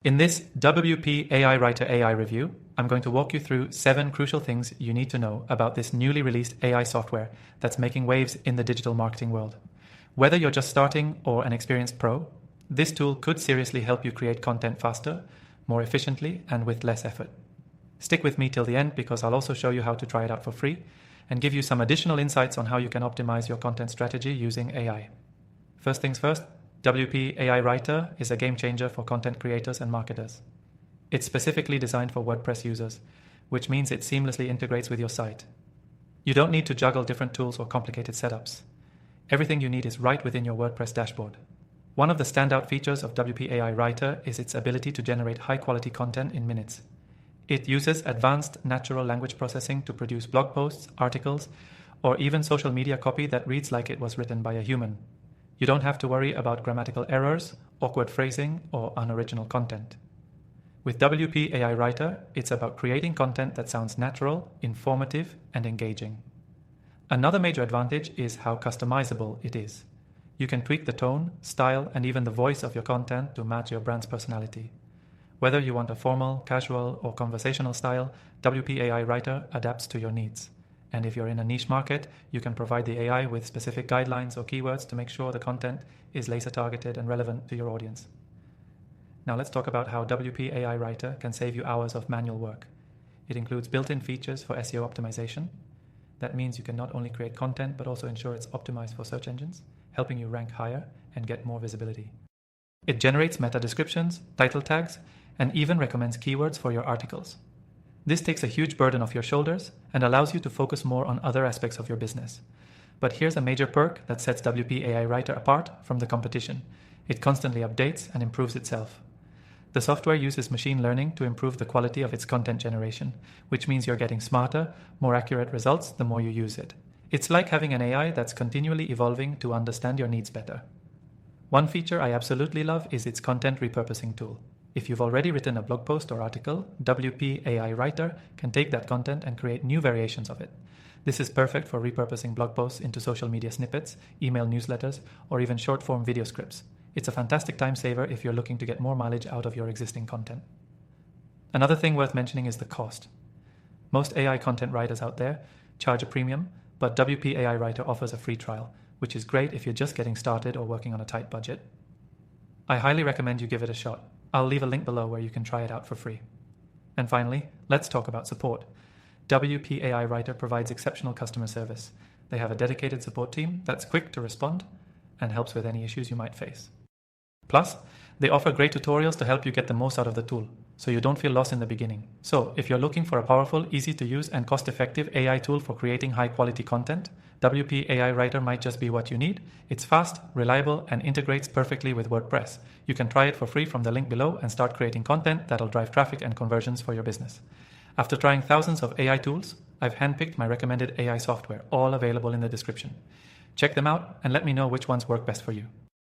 In this WP AI Writer AI review, I'm going to walk you through 7 crucial things you need to know about this newly released AI software that's making waves in the digital marketing world. Whether you're just starting or an experienced pro, this tool could seriously help you create content faster, more efficiently, and with less effort. Stick with me till the end because I'll also show you how to try it out for free and give you some additional insights on how you can optimize your content strategy using AI. First things first, WP AI Writer is a game changer for content creators and marketers. It's specifically designed for WordPress users, which means it seamlessly integrates with your site. You don't need to juggle different tools or complicated setups. Everything you need is right within your WordPress dashboard. One of the standout features of WP AI Writer is its ability to generate high-quality content in minutes. It uses advanced natural language processing to produce blog posts, articles, or even social media copy that reads like it was written by a human. You don't have to worry about grammatical errors, awkward phrasing, or unoriginal content. With WP AI Writer, it's about creating content that sounds natural, informative, and engaging. Another major advantage is how customizable it is. You can tweak the tone, style, and even the voice of your content to match your brand's personality. Whether you want a formal, casual, or conversational style, WP AI Writer adapts to your needs. And if you're in a niche market, you can provide the AI with specific guidelines or keywords to make sure the content is laser targeted and relevant to your audience. Now let's talk about how WP AI Writer can save you hours of manual work. It includes built-in features for SEO optimization. That means you can not only create content, but also ensure it's optimized for search engines, helping you rank higher and get more visibility. It generates meta descriptions, title tags, and even recommends keywords for your articles. This takes a huge burden off your shoulders and allows you to focus more on other aspects of your business. But here's a major perk that sets WP AI Writer apart from the competition. It constantly updates and improves itself. The software uses machine learning to improve the quality of its content generation, which means you're getting smarter, more accurate results the more you use it. It's like having an AI that's continually evolving to understand your needs better. One feature I absolutely love is its content repurposing tool. If you've already written a blog post or article, WP AI Writer can take that content and create new variations of it. This is perfect for repurposing blog posts into social media snippets, email newsletters, or even short-form video scripts. It's a fantastic time saver if you're looking to get more mileage out of your existing content. Another thing worth mentioning is the cost. Most AI content writers out there charge a premium, but WP AI Writer offers a free trial, which is great if you're just getting started or working on a tight budget. I highly recommend you give it a shot. I'll leave a link below where you can try it out for free. And finally, let's talk about support. WP AI Writer provides exceptional customer service. They have a dedicated support team that's quick to respond and helps with any issues you might face. Plus, they offer great tutorials to help you get the most out of the tool, so you don't feel lost in the beginning. So, if you're looking for a powerful, easy to use, and cost-effective AI tool for creating high-quality content, WP AI Writer might just be what you need. It's fast, reliable, and integrates perfectly with WordPress. You can try it for free from the link below and start creating content that'll drive traffic and conversions for your business. After trying thousands of AI tools, I've handpicked my recommended AI software, all available in the description. Check them out and let me know which ones work best for you.